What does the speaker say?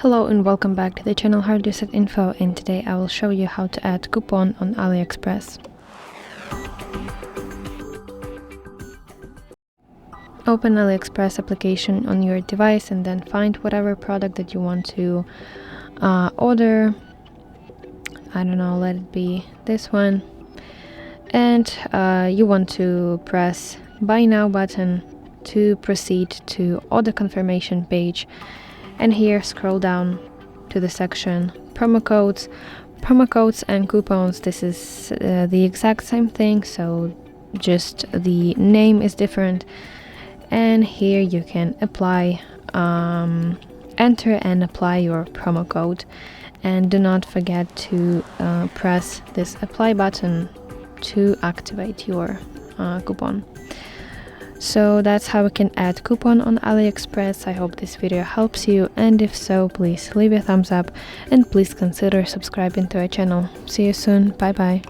Hello and welcome back to the channel HardReset.Info, and today I will show you how to add coupon on AliExpress. Open AliExpress application on your device and then find whatever product that you want to order. I don't know, let it be this one. And you want to press Buy Now button to proceed to order confirmation page. And here scroll down to the section promo codes and coupons. This is the exact same thing, so just the name is different. And here you can apply, enter and apply your promo code, and do not forget to press this apply button to activate your coupon. So that's how we can add coupon on AliExpress. I hope this video helps you, and if so, please leave a thumbs up and please consider subscribing to our channel. See you soon. Bye bye.